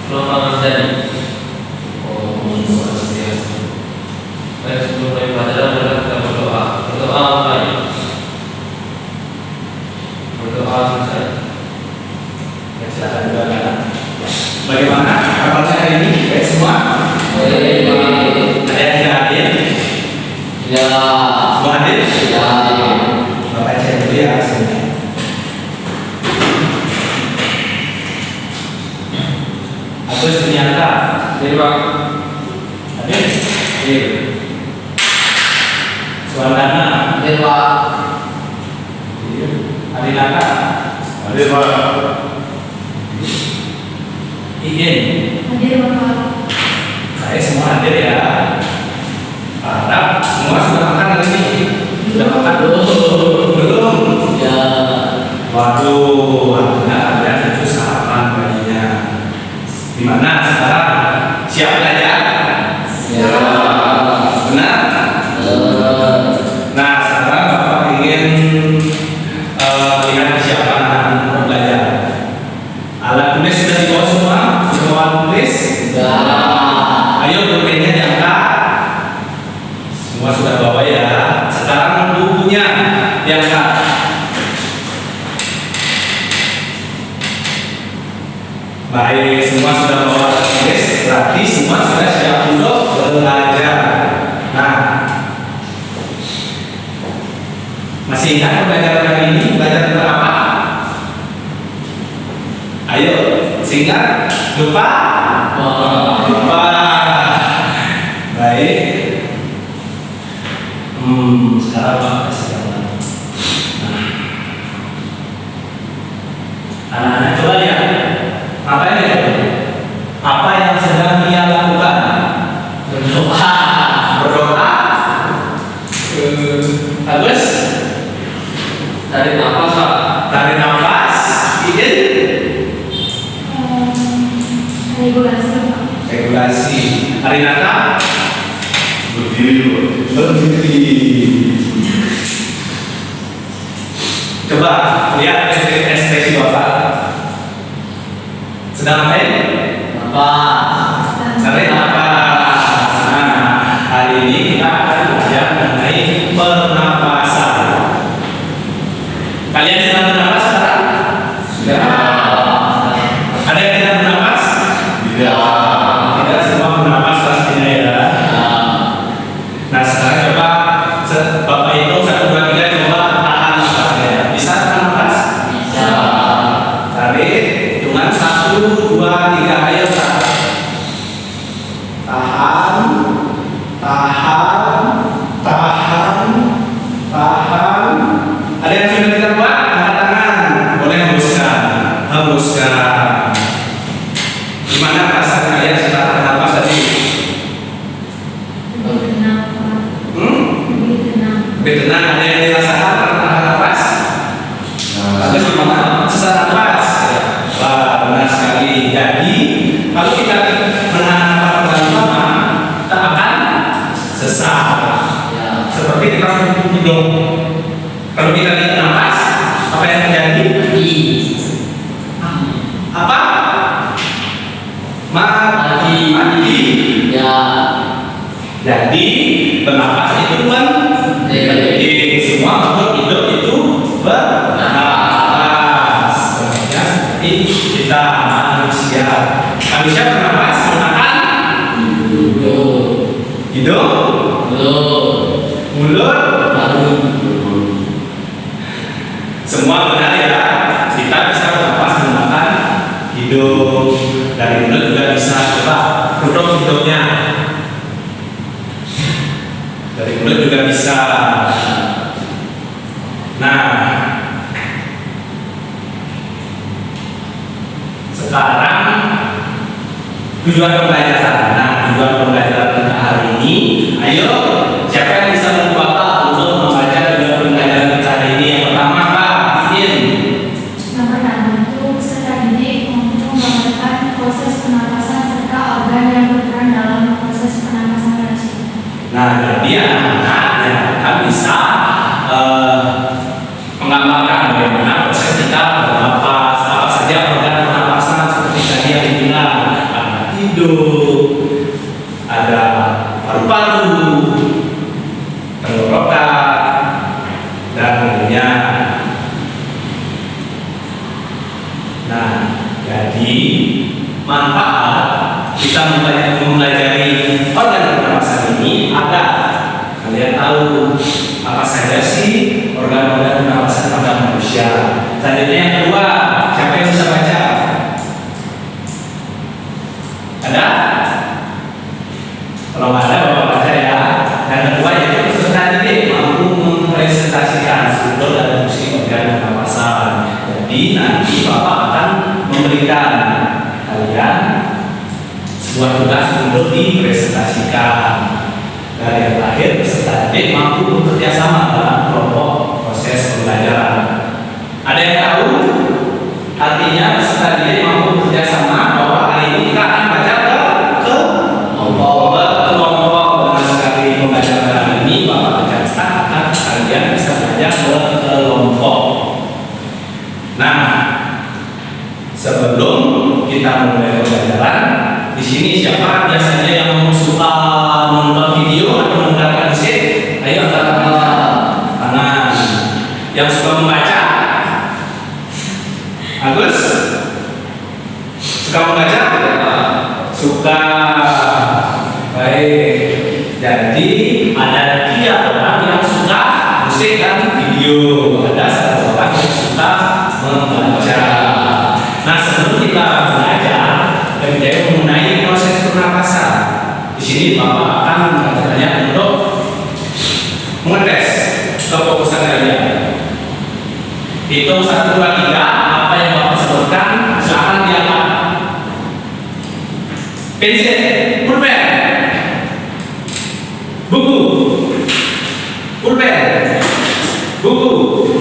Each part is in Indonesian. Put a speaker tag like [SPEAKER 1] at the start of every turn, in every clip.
[SPEAKER 1] Peluang tadi. Oh, luar biasa. Baik, sebelum mulai pelajaran kita berdoa. Berdoa apa ya? Berdoa selesai.
[SPEAKER 2] Ya, silakan doakan. Bagaimana kabarnya hari ini? Baik semua?
[SPEAKER 1] Baik.
[SPEAKER 2] Ada yang tidak hadir?
[SPEAKER 1] Ya.
[SPEAKER 2] Semua hadir?
[SPEAKER 1] Ya.
[SPEAKER 2] Bapak cek dulu ya hasilnya. Agus ternyata
[SPEAKER 1] Jadi Pak.
[SPEAKER 2] hadir?
[SPEAKER 1] Iya.
[SPEAKER 2] Suandana
[SPEAKER 1] Jadi Pak.
[SPEAKER 2] Adinata
[SPEAKER 3] Hadir Pak.
[SPEAKER 2] Iin.
[SPEAKER 4] Hadir Bapak.
[SPEAKER 2] Saya semua hadir ya. Harap semua sudah makan hari ini. Sudah makan belum?
[SPEAKER 1] Ya.
[SPEAKER 2] Waduh, artinya kalian itu sarapan paginya. Gimana sekarang? Siap belajar?
[SPEAKER 1] Ya.
[SPEAKER 2] Benar? Nah, sekarang Bapak ingin lihat kesiapan anak-anak belajar. Alat tulis sudah dibawa semua? Sudah bawa alat tulis?
[SPEAKER 1] Ya.
[SPEAKER 2] Ayo pulpennya diangkat. Semua sudah bawa ya. Sekarang bukunya diangkat. Baik, semua sudah bawa alat tulis. Berarti semua sudah siap untuk belajar. Nah, masih ingat pembelajaran hari ini? Belajar tentang apa? Ayo, singkat. Lupa? Lupa. Baik. Sekarang Pak kasih gambar. Nah. Anak-anak coba lihat. Apa ini? Apa yang sedang dia lakukan?
[SPEAKER 1] Berdoa.
[SPEAKER 2] Berdoa. Bagus.
[SPEAKER 1] Tarik nafas Pak.
[SPEAKER 2] Tarik nafas. Ingin
[SPEAKER 4] Regulasi Bapak.
[SPEAKER 2] regulasi. Arinata
[SPEAKER 3] Berdiri Pak.
[SPEAKER 2] berdiri. Coba lihat ekspresi Bapak. Sedang apa ini?
[SPEAKER 1] Nafas.
[SPEAKER 2] Tarik nafas. Nah, hari ini kita akan belajar mengenai pernapasan. Kalian sedang bernapas sekarang?
[SPEAKER 1] Ya.
[SPEAKER 2] Ada yang tidak bernapas?
[SPEAKER 3] Tidak.
[SPEAKER 2] Tidak semua bernapas pastinya ya. Nah, sekarang coba Bapak hitung 1, 2, 3, coba tahan nafasnya. Bisa tahan nafas?
[SPEAKER 1] Bisa.
[SPEAKER 2] Tarik, hitungan 1, 2, 3, ayo tahan. Tahan, tahan, tahan, tahan. Ada yang sudah kita buat? Angkat tangan. Boleh hembuskan, hembuskan. Gimana perasaan kalian setelah tahan nafas tadi?
[SPEAKER 4] Lebih tenang Pak. Lebih tenang.
[SPEAKER 2] Lebih tenang. Ada yang dirasakan setelah tahan nafas? Bagus, gimana? Sesak nafas. Wah, benar sekali. Jadi, kalau kita menahan nafas pertama, kita akan sesak.
[SPEAKER 1] Ya.
[SPEAKER 2] Seperti kita hidung. Kalau kita tarik nafas, apa yang terjadi? Apa? Mati. Mati.
[SPEAKER 1] Ya.
[SPEAKER 2] Jadi, bernapas itu penting. Semua makhluk hidup itu bernapas. Contohnya seperti kita manusia. Manusia bernapas menggunakan hidung, mulut. Semua benar ya. Kita bisa bernapas menggunakan hidung. Dari mulut juga bisa. Coba tutup hidungnya. Dari mulut juga bisa. Nah, sekarang tujuan pembelajaran. Nah, tujuan pembelajaran kita hari ini. Ayo, siapa yang bisa membantu Bapak untuk membaca tujuan pembelajaran kita hari ini? Yang pertama, Pak, izin.
[SPEAKER 4] Yang pertama itu peserta didik untuk menggambarkan proses pernapasan serta organ yang berperan dalam proses pernapasan manusia.
[SPEAKER 2] Nah, jadi anak-anak yang akan bisa menggambarkan bagaimana proses kita bernapas, apa saja organ pernapasan seperti tadi yang dibilang, ada hidung, ada paru-paru, tenggorokan, dan lainnya. Nah, jadi manfaat kita mempelajari organ pernapasan ini agar kalian tahu apa saja sih organ-organ pernapasan pada manusia. Selanjutnya yang kedua, siapa yang bisa baca? Ada? Kalau nggak ada, bapak baca ya. Yang kedua yaitu peserta didik mampu mempresentasikan struktur dan fungsi organ pernapasan. Jadi nanti bapak akan memberikan kalian sebuah tugas untuk dipresentasikan. Dan yang terakhir, peserta didik mampu bekerja sama dalam kelompok proses pembelajaran. Ada yang tahu artinya peserta didik mampu bekerja sama? Bahwa hari ini kita akan baca ke kelompok. Dengan sekali pembelajaran ini bapak berkata akan kalian bisa belajar ke kelompok. Nah, sebelum kita mulai pembelajaran, di sini siapa biasanya yang suka nonton video atau mendengarkan musik? Ayo angkat tangan. Yang suka membaca? Agus? Suka membaca? Suka. Baik. Jadi ada 3 orang yang suka musik dan video. Ada 1 orang yang suka membaca. Nah, sebelum kita belajar mengenai proses pernapasan, di sini bapak akan mengajarnya untuk mengetes kefokusan kalian. Hitung 1, 2, 3, apa yang bapak sebutkan silakan diangkat. Pensil, pulpen, buku, pulpen, buku,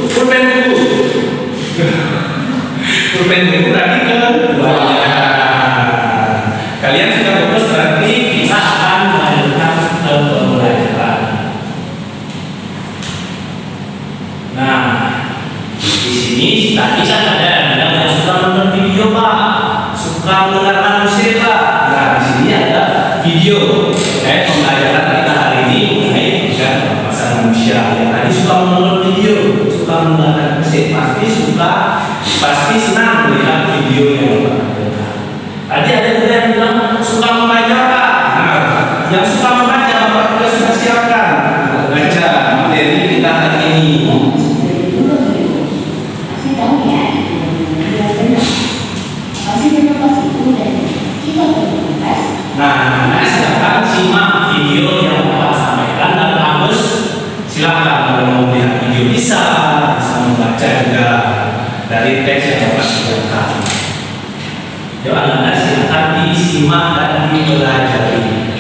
[SPEAKER 2] pulpen, buku. Pulpen buku berarti keduanya. Kalian sudah fokus, berarti kita akan melanjutkan ke pembelajaran. Nah, di sini tadi kan ada yang suka nonton video pak, suka mendengarkan musik pak. Nah, di sini ada video pembelajaran kita hari ini mengenai organ pernapasan manusia. Yang tadi suka menonton video, suka mendengarkan musik, pasti senang melihat video yang bapak. Tadi ada juga yang bilang suka membaca pak. Nah, yang suka membaca bapak juga sudah siapkan baca materi kita hari ini. Nah, silakan simak video yang bapak sampaikan dan Agus silakan kalau mau melihat video bisa membaca juga dari teks yang bapak sediakan. Yuk anak-anak silakan disimak dan dipelajari.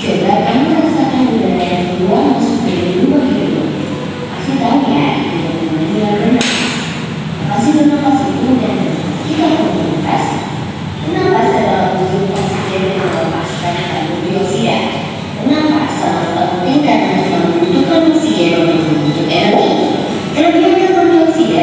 [SPEAKER 5] Coba kamu rasakan udara yang keluar masuk dari lubang hidung. Kasih tahu ya, dengan benar. Kasih bernapas itu dan kita bernapas. Bernapas adalah wujud oksigen yang melepaskan karbon dioksida. Kenapa sangat penting karena membutuhkan oksigen untuk membentuk energi. Kelebihan karbon dioksida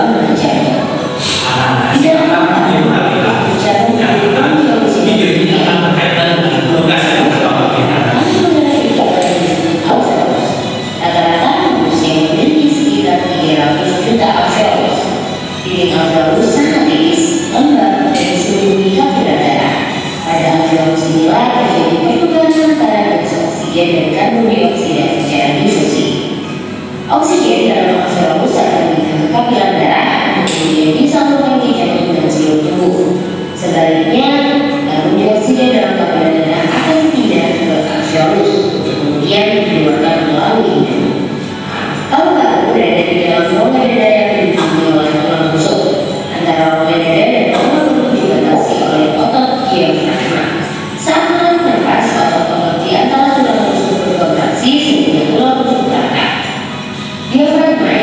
[SPEAKER 5] mengajarnya.
[SPEAKER 2] Anak-anak
[SPEAKER 5] Di dalam
[SPEAKER 2] silakan
[SPEAKER 5] hal
[SPEAKER 2] diperhatikan.
[SPEAKER 5] bicara
[SPEAKER 2] Yang
[SPEAKER 5] tentang
[SPEAKER 2] video ini akan berkaitan dengan tugas yang bersama kita.
[SPEAKER 5] kami mengenai ikatan bisnis Australis. Rata-rata manusia yang memiliki sekitar 300 juta Australis. Dinding Australis sangat tipis, lembab, dan diselimuti kapiler darah. Pada Australis inilah terjadi pertukaran antara gas oksigen dan karbon dioksida secara disusi. Oksigen dalam Australis akan mengikat ke kapiler darah, kemudian disalurkan ke jantung dan seluruh tubuh. Sebaliknya, karbon dioksida dalam kapiler darah akan pindah ke Australis, kemudian dikeluarkan melalui hidung. Paru-paru berada di dalam rongga dada yang dilindungi oleh tulang rusuk. Antara rongga dada dan paru-paru dibatasi oleh otot diafragma. Saat menarik nafas, otot-otot di antara tulang rusuk berkontraksi sehingga tulang rusuk terangkat. Diafragma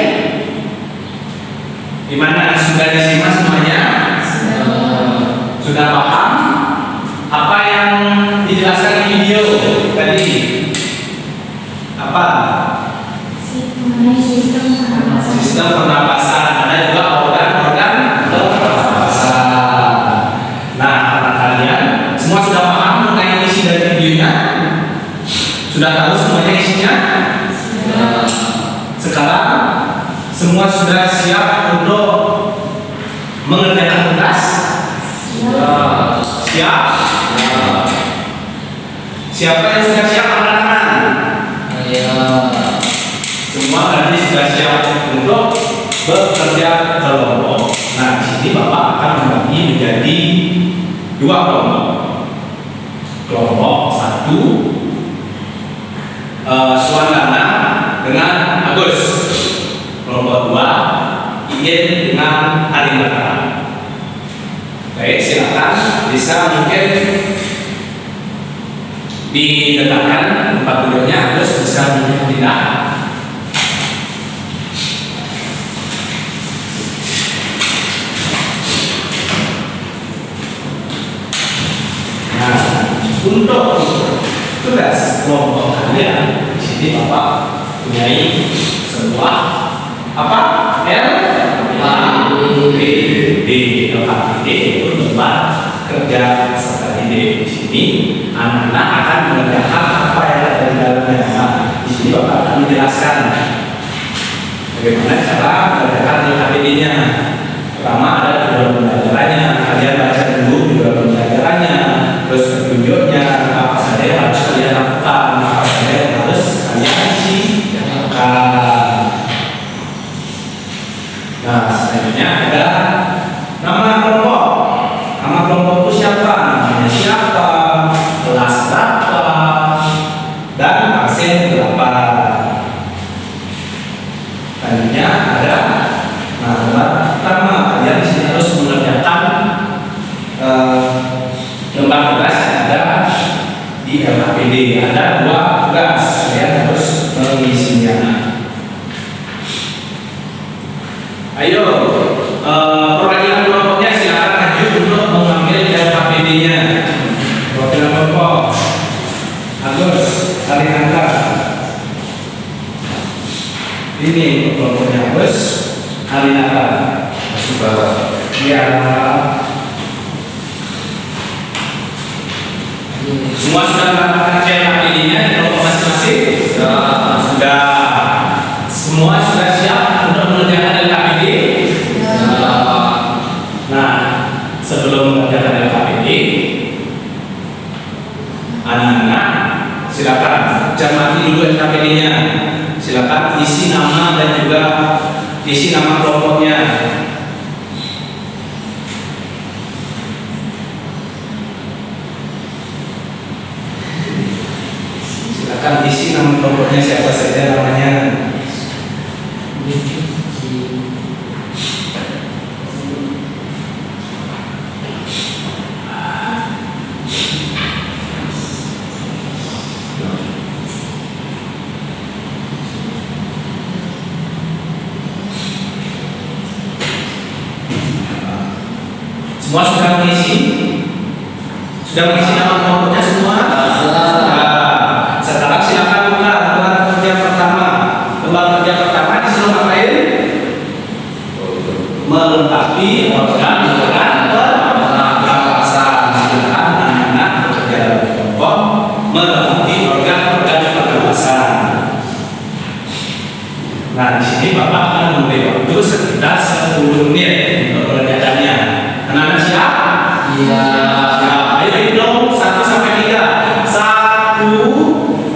[SPEAKER 2] Gimana? Sudah disimak semuanya? Sudah paham? Apa yang dijelaskan di video tadi? Apa?
[SPEAKER 4] Mengenai sistem pernapasan.
[SPEAKER 2] Sistem pernapasan. Ada juga organ-organ pernapasan. Nah, karena kalian semua sudah paham mengenai isi dari videonya? Sudah tahu semuanya isinya? Sekarang semua sudah siap untuk mengerjakan tugas? Siap? Siapa yang sudah siap angkat tangan? Semua tadi sudah siap untuk bekerja kelompok. Nah, di sini Bapak akan membagi menjadi 2 kelompok. Kelompok 1 Suandana dengan Agus. Kelompok 2 Iin dengan Harinata. Baik, silakan bisa mungkin didekatkan tempat duduknya, Agus bisa mungkin tidak. Nah, untuk tugas kelompok kalian di sini Bapak punyai sebuah apa? LKPD. LKPD itu lembar kerja serta ide. Di sini anak-anak akan mengerjakan apa yang ada di dalamnya. Nah, di sini Bapak akan menjelaskan bagaimana cara mengerjakan LKPD-nya. Pertama ada di dalam pembelajarannya, kalian baca dulu di dalam pembelajarannya, terus petunjuknya, apa saja yang harus kalian lakukan, apa saja yang harus kalian siapkan. Nah, selanjutnya ada nama kelompok. Nama kelompok itu siapa? Namanya siapa? Kelas berapa? Dan pasien berapa? Selanjutnya ada lembar pertama. Kalian di sini harus mengerjakan lembar tugas yang ada di LKPD. Ada 2 tugas. Kalian harus mengisinya. Ayo, perwakilan kelompoknya silakan maju untuk mengambil LKPD-nya. Perwakilan kelompok Agus, Harinata. Ini kelompoknya Agus, Harinata. Ya. Semua sudah mendapatkan LKPD-nya di kelompok masing-masing? Sudah. Semua sudah siap untuk mengerjakan LKPD? Nah, sebelum mengerjakan LKPD, anak-anak silakan cermati dulu LKPD-nya. Silakan isi nama dan juga isi nama kelompoknya. Silakan isi nama kelompoknya, siapa saja namanya. Semua sudah mengisi? Sudah mengisi nama kelompoknya semua? Nah, sekarang silakan buka lembar kerja pertama. Lembar kerja pertama disuruh ngapain? melengkapi organ-organ pernapasan. Sedangkan anak-anak bekerja dalam kelompok melengkapi organ-organ pernapasan. Nah, di sini Bapak akan memberi waktu sekitar 10 menit untuk mengerjakannya. Anak-anak siap?
[SPEAKER 1] Iya.
[SPEAKER 2] Siap. Ayo hitung 1 sampai 3. 1,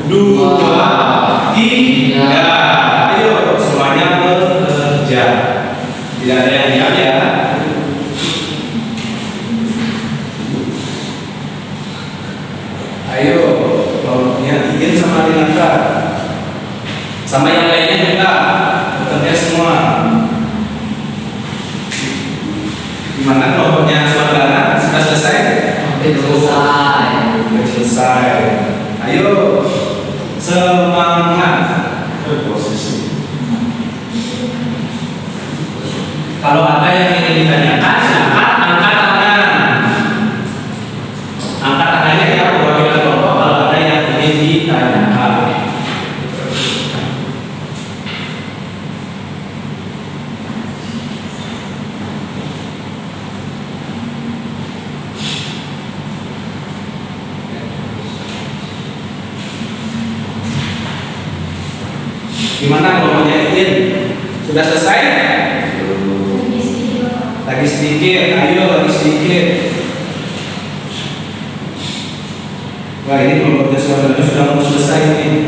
[SPEAKER 2] 2, 3. Ayo semuanya bekerja. Tidak ada yang diam ya. Ayo, kelompoknya Iin sama Rinata, sama yang lainnya juga bekerja semua. Gimana kelompoknya saudara? Sudah selesai?
[SPEAKER 1] Hampir selesai.
[SPEAKER 2] Sudah selesai. Ayo, semangat.
[SPEAKER 3] Posisi.
[SPEAKER 2] Kalau ada yang ingin ditanyakan, silakan angkat tangan. Angkat tangannya ya perwakilan kelompok kalau ada yang ingin ditanyakan. Gimana kelompoknya Iin? Sudah selesai?
[SPEAKER 4] Lagi sedikit Bapak.
[SPEAKER 2] Lagi sedikit, ayo lagi sedikit. Wah, ini kelompoknya saudara sudah mau selesai ini.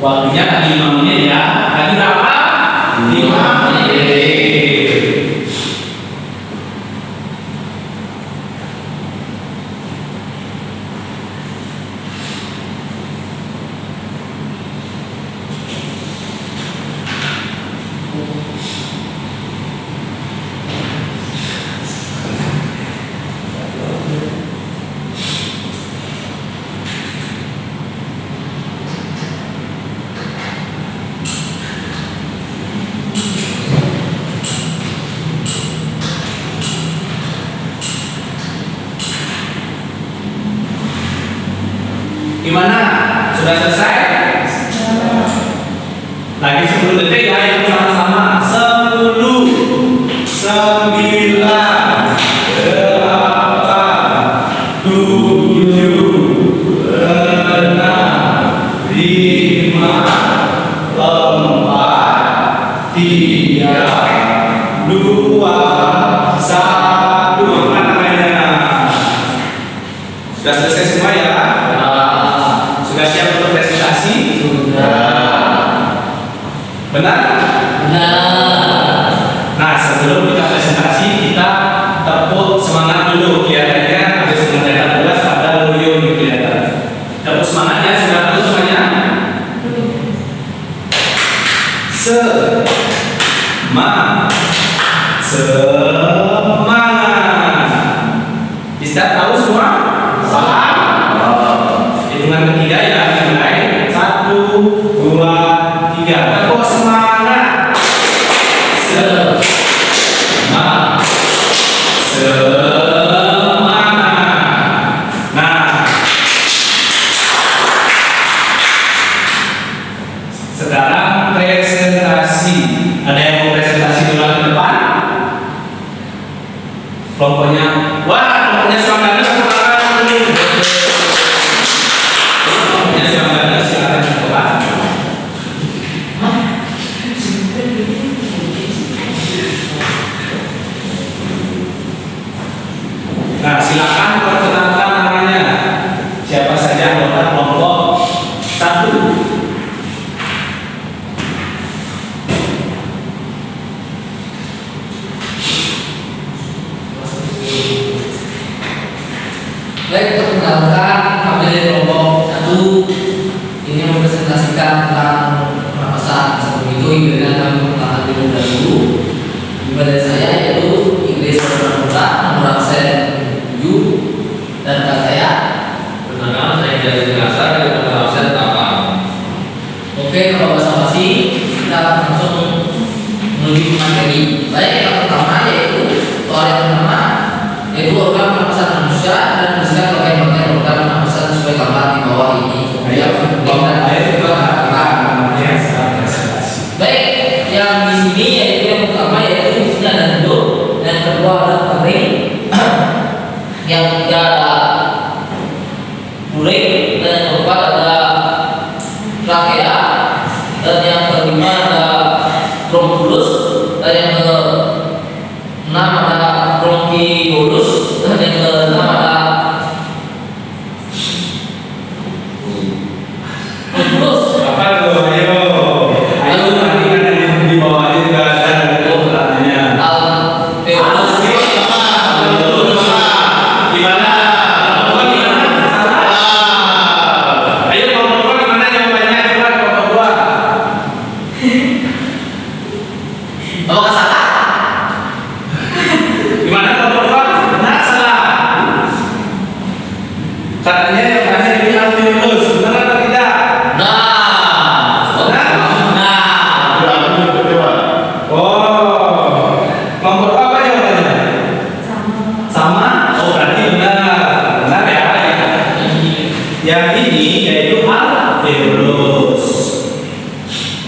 [SPEAKER 2] Waktunya tadi 5 menit ya. Tadi berapa? 5 menit. Gimana? Sudah selesai? Lagi 10 detik ya, yang sama-sama. 10, 9, 8, 7, 6, 5, 4, 3, 2, 1. Angkat tangannya. Sudah selesai semua ya? Sudah siap untuk presentasi? Benar? Nah, sebelum kita presentasi, kita tepuk semangat dulu. Kelihatannya habis mengerjakan tugas ada loyo nih kelihatan. Tepuk semangat ya, sudah tahu semuanya? Semangat. Bisa tahu semua? Hitungan ketiga ya, mulai 1, 2, 3. Tepuk semangat. Semangat. Nah, sekarang presentasi. Ada yang mau presentasi dulu ke depan? Kelompoknya, wah, kelompoknya semangatnya semangat dulu. Kelompoknya semangatnya silakan coba. Nah, silakan perkenalkan namanya. Siapa saja anggota kelompok 1.
[SPEAKER 1] Baik, perkenalkan kami dari kelompok 1 ini mempresentasikan tentang pernapasan. Sebelum itu izinkan kami perkenalkan diri dahulu. Dari saya yaitu Inggris Pramudita, nomor absen 7, dan rekan saya.
[SPEAKER 6] Perkenalkan saya dari Jenasa dari nomor absen 8.
[SPEAKER 1] Oke, kalau basa-basi kita akan langsung menuju ke materi. Baik, yang pertama yaitu soal yang pertama yaitu organ pernapasan manusia dan membersihkan bagian-bagian organ pernapasan sesuai gambar di bawah ini. Kemudian
[SPEAKER 2] Ayo kita namanya.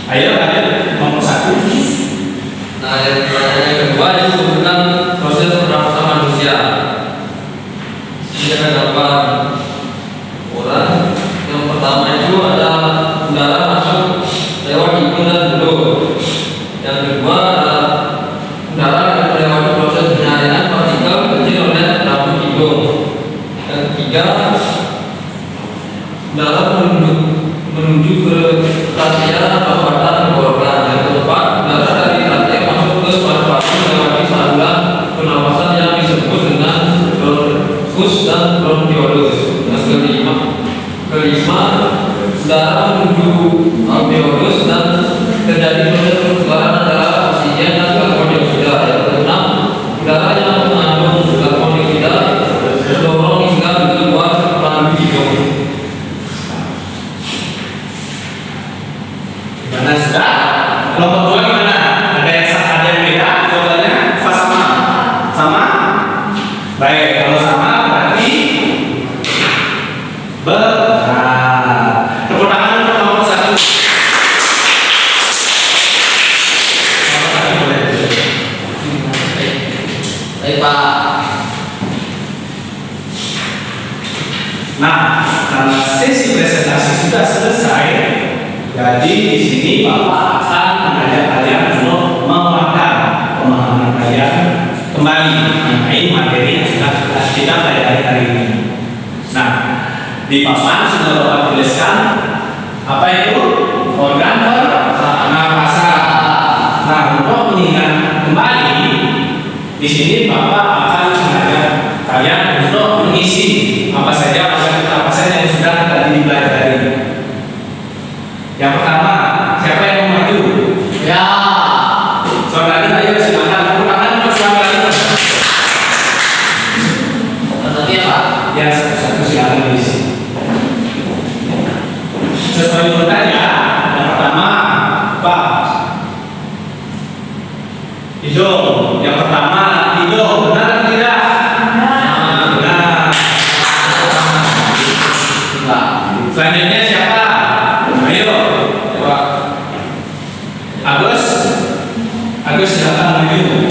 [SPEAKER 2] Ayo lanjut nomor 1.
[SPEAKER 6] Nah, yang pertanyaan yang kedua itu tentang proses pernapasan manusia. Ini ada gambar orang. Yang pertama itu ada udara masuk lewat hidung dan mulut. Yang kedua adalah udara yang melewati proses penyaringan partikel kecil oleh rambut hidung. Yang ketiga, udara menuju ke trachea atau batang tenggorokan. Yang keempat, udara dari trachea masuk ke paru-paru melewati saluran pernapasan yang disebut dengan bronkus dan bronkiolus. Yang kelima, udara menuju alveolus dan terjadi proses pertukaran antara oksigen dan karbon dioksida. Yang keenam, udara yang mengandung karbon dioksida terdorong hingga keluar melalui hidung.
[SPEAKER 2] Gimana sudah? Kelompok 2 gimana? Ada yang beda? Jawabannya apa sama? Sama? Baik, kalau sama berarti benar. Tepuk tangan untuk nomor 1.
[SPEAKER 1] Baik Pak.
[SPEAKER 2] Nah, karena sesi presentasi sudah selesai, jadi di sini Bapak akan mengajak kalian untuk menguatkan pemahaman kalian kembali mengenai materi yang sudah kita pelajari hari ini. Nah, di papan sudah Bapak tuliskan apa itu organ pernapasan. Nah, untuk mengingat kembali, di sini Bapak akan mengajak kalian untuk mengisi apa saja organ pernapasan yang sudah tadi dipelajari. Yang pertama, siapa yang mau maju?
[SPEAKER 1] Ya.
[SPEAKER 2] Saudara, ayo silakan. Tepuk tangan untuk saudara.
[SPEAKER 1] Nanti ya Pak.
[SPEAKER 2] Ya, satu-satu silakan diisi. Sesuai urutan ya. Yang pertama, apa? Hidung. Yang pertama, hidung. Benar atau tidak? Benar.
[SPEAKER 1] Pak.
[SPEAKER 2] Selanjutnya siapa? Ayo, coba. Agus silakan maju.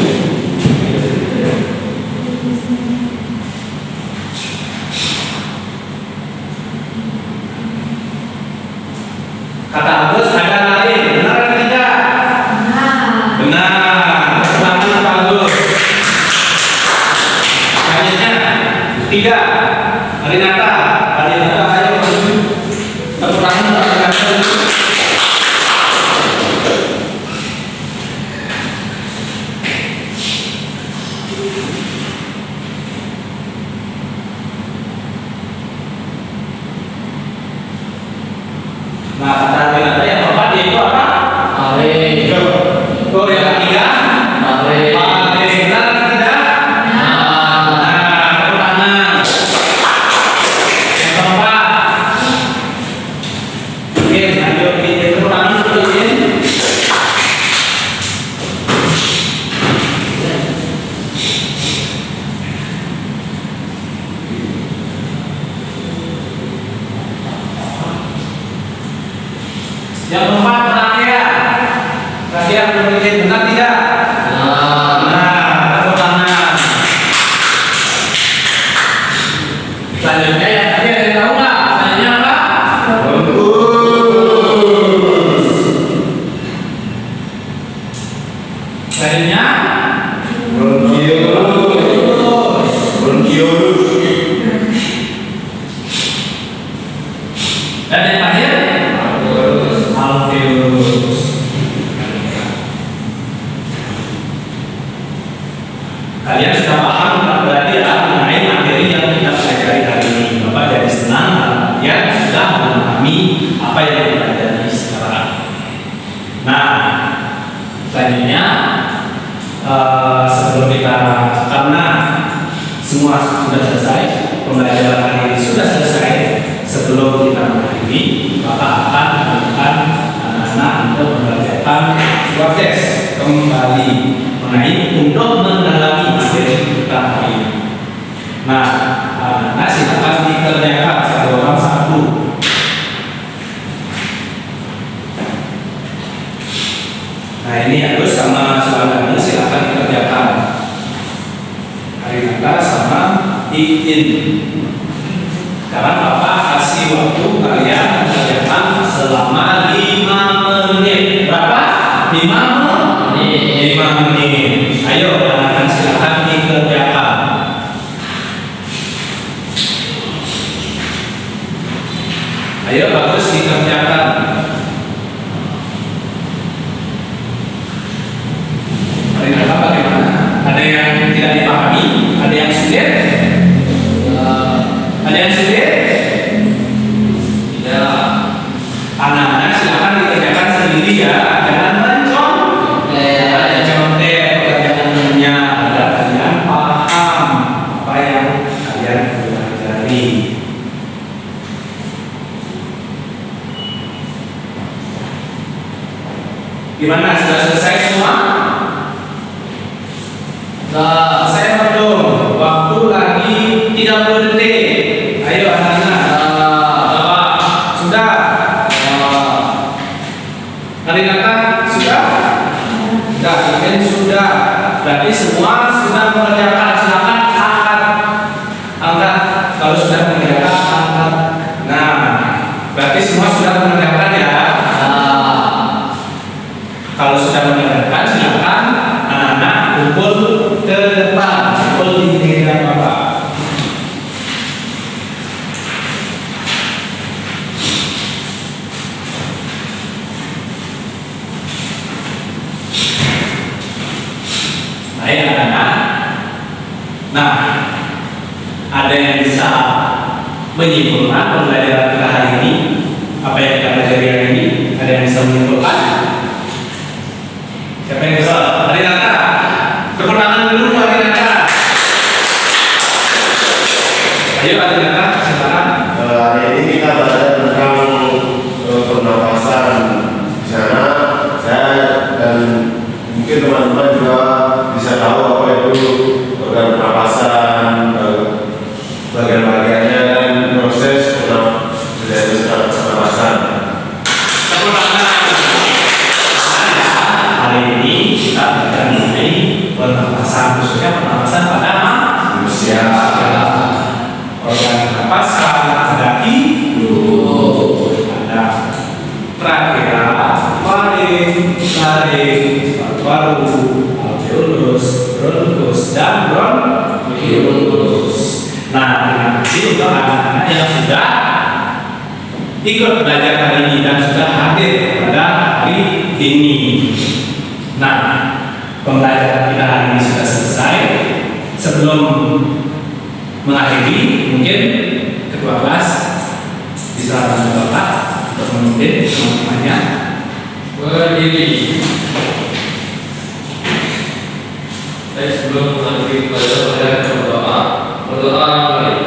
[SPEAKER 2] Kata Agus ada lain, benar atau tidak? Benar. Selamat Pak Agus. Selanjutnya 3. Arinata ayo maju. Tepuk tangan untuk Arinata. Nah, kata Arinata yang keempat yaitu apa?
[SPEAKER 1] Mari.
[SPEAKER 2] Oh, yang ketiga?
[SPEAKER 1] Mari.
[SPEAKER 2] Benar atau tidak? Nah, tepuk tangan. Yang keempat. Oke, lanjut. Tepuk tangan untuk izin. Yang keempat, terakhir berizin, benar tidak? Nah, tepuk tangan. Selanjutnya yang tadi ada yang tahu nggak? Selanjutnya apa? Bronkus. Selanjutnya bronkiolus. Dan yang terakhir alveolus. Kalian sudah paham berarti ya mengenai materi yang kita pelajari hari ini. Bapak jadi senang kalian sudah memahami apa yang kita pelajari sekarang. Nah, selanjutnya sebelum kita, karena semua sudah selesai, pembelajaran hari ini sudah selesai, sebelum kita mengakhiri, Bapak akan melakukan anak-anak untuk mengerjakan sebuah tes kembali mengenai untuk mendalami materi kita hari ini. Nah, anak-anak silakan dikerjakan satu orang satu. Nah ini Agus sama Sulandani silakan dikerjakan. Arinata sama Iin. Sekarang Bapak kasih waktu kalian mengerjakan selama 5 menit. Berapa? 5 menit. 5 menit. Ayo anak-anak silakan dikerjakan. Ayo bagus dikerjakan. Arinata bagaimana? Ada yang tidak dipahami? Ada yang sulit? Ada yang sulit?
[SPEAKER 6] Tidak.
[SPEAKER 2] Anak-anak silakan dikerjakan sendiri ya, jangan mencontek pekerjaannya agar kalian paham apa yang kalian pelajari. Gimana? Sudah selesai semua?
[SPEAKER 1] Nah,
[SPEAKER 2] Selesai belum? Waktu lagi 30 detik. Ayo anak-anak. Sudah? Arinata sudah? Sudah, Iin sudah. Berarti semua sudah mengerjakan. Silakan angkat. Kalau sudah mengerjakan angkat. Nah, berarti semua sudah mengerjakan ya. Kalau sudah mengerjakan silakan anak-anak kumpul ke depan, kumpul di meja Bapak. Baik anak-anak. Nah, ada yang bisa menyimpulkan pembelajaran kita hari ini? Apa yang kita pelajari hari ini? Ada yang bisa menyimpulkan? Siapa yang bisa? Arinata. Tepuk tangan dulu Arinata. Ayo Arinata, silakan.
[SPEAKER 3] Hari ini kita belajar tentang pernapasan di sana. Saya dan mungkin teman-teman juga bisa tahu apa itu organ pernapasan, bagian-bagiannya dan proses pernapasan.
[SPEAKER 2] Tepuk tangan. Hari ini kita belajar mengenai pernapasan, khususnya pernapasan pada manusia. Organ pernapasan ada hidung, ada trakea, faring, laring, paru-paru, alveolus, bronkus, dan bronkiolus. Nah, terima kasih untuk anak-anak yang sudah ikut belajar hari ini dan sudah hadir pada hari ini. Nah, pembelajaran kita hari ini sudah selesai. Sebelum mengakhiri, mungkin ketua kelas diserahkan Bapak untuk memimpin teman-temannya.
[SPEAKER 6] Berdiri. Baik, sebelum mengakhiri pelajaran saya berdoa mulai.